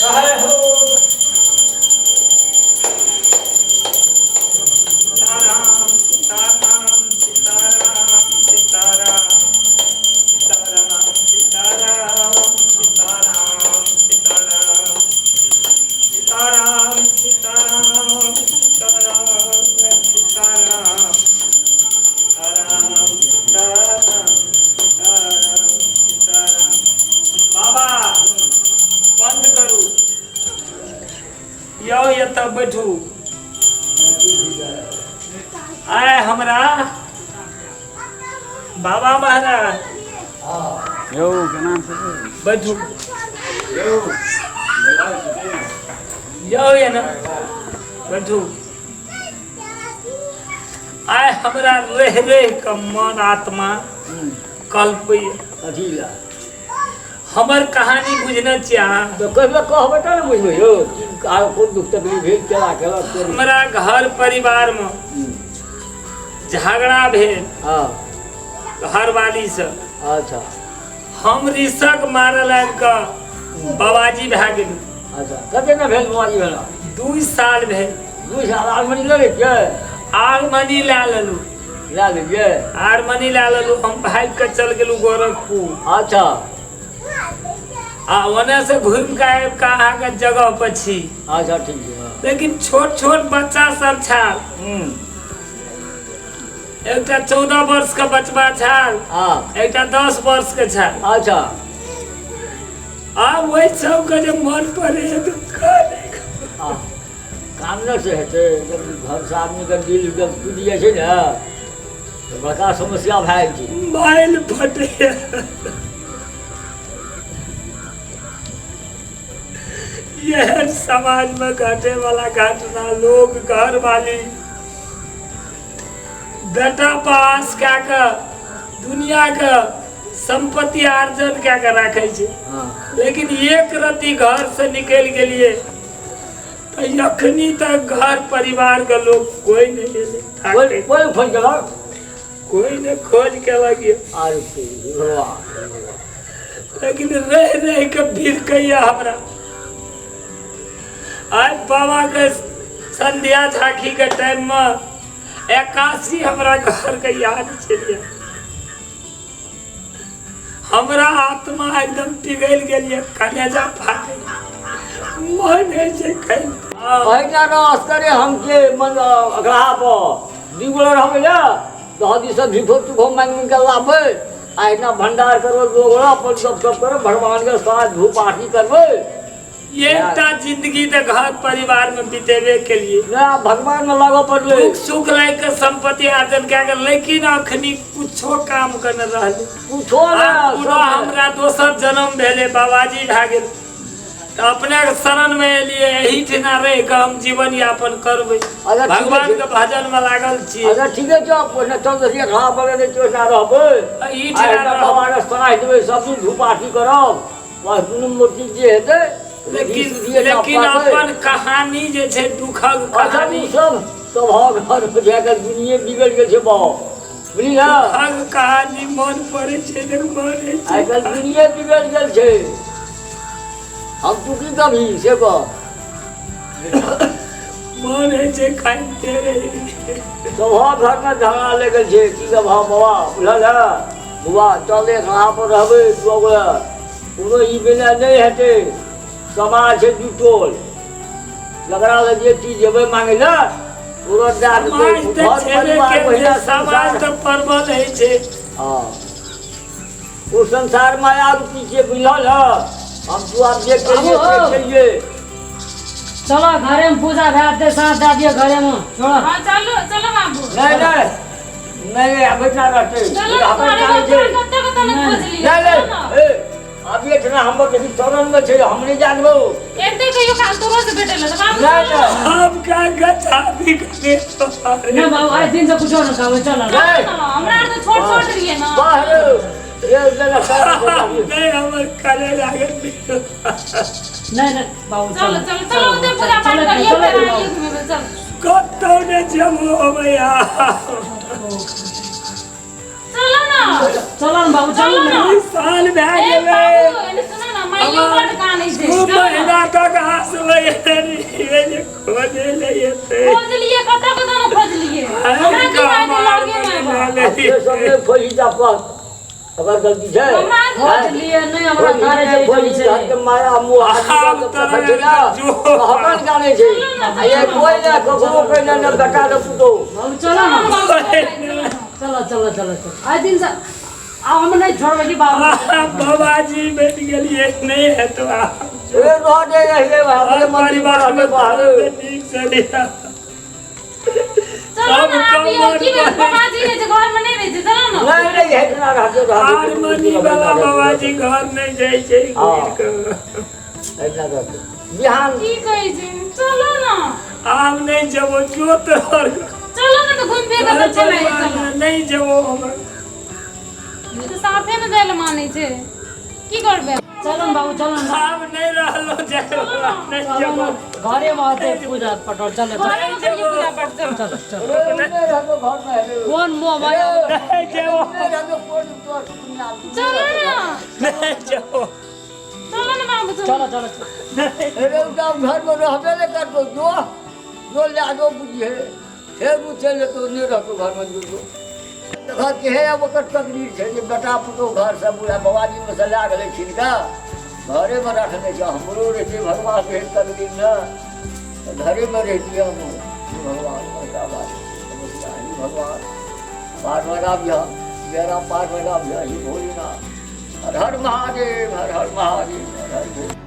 जय हो सीताराम सीताराम सीताराम सीताराम सीताराम सीताराम सीताराम सीताराम सीताराम सीताराम सीताराम सीताराम सीताराम सीताराम सीताराम बाबा बंद करू यो ये तब बैठू आए हमरा बाबा महाराज यो केना छै बैठू यो ये ना बैठू आए हमरा रह रह के मन आत्मा कल्पे अजीला हमर कहानी बुझना चाह तो कहबे कहबे त न बुझबे यो कोन दुख तकलीफ भेल केला केला हमरा घर परिवार में झगड़ा भेल हां घर वाली से अच्छा हम रिसक मारल आबि के बाबाजी भए गेल अच्छा कते न भेल मोबाइल भेल 2 साल भेल 2 साल आलमनी लगे के आरमनी ला लेलू ला लेलिए आरमनी ला लेलू हम भाग के चल गेलू गोरखपुर अच्छा आ ओने से घूम के आबि के अहाँ के जगह पर छी अच्छा ठीक है लेकिन छोट छोट बच्चा सब छाल एकटा 14 वर्ष का बचबा छाल हां एकटा 10 वर्ष के छाल अच्छा अब वही सब के जब मन पड़े तो हां काम न से हेते जब घर से आदमी के दिल जब टूट जाय छै ने तो बड़का समस्या भए जाइ छै माइल फटे यह समाज में घटे वाला घटना लोग घर वाली बेटा पास क्या का दुनिया का संपत्ति अर्जन क्या कर रखे छे लेकिन एक रति घर से निकल गेलिए तो यखनी तक घर परिवार का लोग कोई नहीं कोई खोज गेला कोई ने खोज के लगे अरे भगवान लेकिन रह रह के भीड़ कैया हमरा आज बाबा के संध्या झांकी के टाइम में 81 हमरा घर के याद चलिए हमरा आत्मा एकदम पिघल गेलिए कलेजा फाटे मन है जे कहीं पहिना न अस्करे हम के मन अगला पर दिगुलर हम ले तो हदी सब भिफो तुखो मांग के लाबे आइना भंडार करो दोगला पर सब करो भगवान के साथ धूप आरती करबे ये जिंदगी तो घर परिवार में बितेवे के लिए ना भगवान में लागो पड़ले दुख सुख लेके संपत्ति अर्जन क्या कर लेकिन अखनी कुछो काम कर न रहले कुछो ना पूरा हमरा दोसर जन्म भेले बाबाजी भए गेल तो अपने शरण में एलिए यही ठिना रह के हम जीवन यापन करबे भगवान के भजन में लागल छी अच्छा ठीक है जो पहले चल दसिया खा पड़े ने तो ना रहबे ई ठिना हमारा सराय देबे सब दिन धूप आरती करब बस दुनु मूर्ति जे हेते लेकिन अपन कहानी जे छै दुखक कहानी सब घर में जाकर दुनिया बिगड़ गेल छै बा बुझली ना दुखक कहानी मन पड़े छै ने मन आइ काल्हि दुनिया बिगड़ गेल छै हम तू की कभी से को मन है छै खाइते रही सब घर में झगड़ा ले गेल छै की कह बाबा बुझल है बुआ चल एक वहाँ पर रहबे दुगो कोनो ई बेला नहीं हेते समाज है जुटोल झगड़ा लगे चीज जेबे मांगे ना तुरंत जा के समाज तो परबल है छे हां वो संसार माया के पीछे बुझल है हम तो आप देख के चलो घरे में पूजा भाते साथ दादिया घरे में चलो हां चलो चलो बाबू नहीं बेटा रहते चलो कत्ते खोज लिया नहीं अब ये जना हम के चरण में छै हम नहीं जानबो एते कहियो काल तो रोज भेटेल त बाबू नहीं हम का गछा भी करे ना बाबू आज दिन से कुछो न खावे चल हमरा तो छोट छोट रहिए ना बाहर ये जगह सारा नहीं हमर करे लागे नहीं बाबू चलो चलो चलो उधर पूजा पाठ करिए फिर आइए घूमे चल कत्तो ने जमो भैया चलो ना बाबू चलो ना साल भए गेलै बाबू एने सुनो ना माइयो बड कानै छै महीना तक खोजे लिए थे खोज लिए कता कता न खोज लिए हमरा की बात लागे ना ये सबने खोजी जापक अगर गलती है हमरा खोज लिए नहीं हमरा घरे जे खोज खोजी हट के माया मुंह हाथ का फटे ना अपन गाने छे ये कोई ना ककरो के न बेटा न पुतो अब चलो ना चलो आज दिन से अब हम नहीं छोड़बे की बाबू बाबाजी बैठ गेलिए नहीं है तो ए रोडे रहे हमारे परिवार में बाहर ठीक से लिया चलो ना आप ये की बाबाजी ने घर में नहीं रहते चलो ना नहीं है इतना रहते हारमोनी वाला बाबाजी घर नहीं जाय छै इतना रहते बिहान की कहै छै चलो ना आब नहीं जबो जोत और चलो ना तो घूम फिर के चले चलो नहीं जबो हम तो साफे में देल माने छे की करबे चलो बाबू चलो ना आब नहीं रहलो जाय नहीं जबो घरे में आते पूजा पटोल चलो घरे में करिए पूजा पाठ चलो नहीं रहते घर में कौन मुंह माया नहीं जबो नहीं रहते कोई तो दुनिया चलो ना नहीं जबो चलो ना बाबू चलो अरे उधर घर में रहबे नहीं करतो जो ले दो बुझिए फिर वो चले तो नहीं रहतो घर में जो घर के है अब ओकर तकदीर छै जे बेटा पुतो घर से बुढ़ा बाबाजी में से ला गेलै छिनका घरे में रखने छै हमरो रे छै भगवान के तकदीर न घरे में रहती हम भगवान का बात भगवान पाठ लगा दिया मेरा पाठ लगा दिया ही भोलेनाथ हर हर महादेव हर हर महादेव हर हर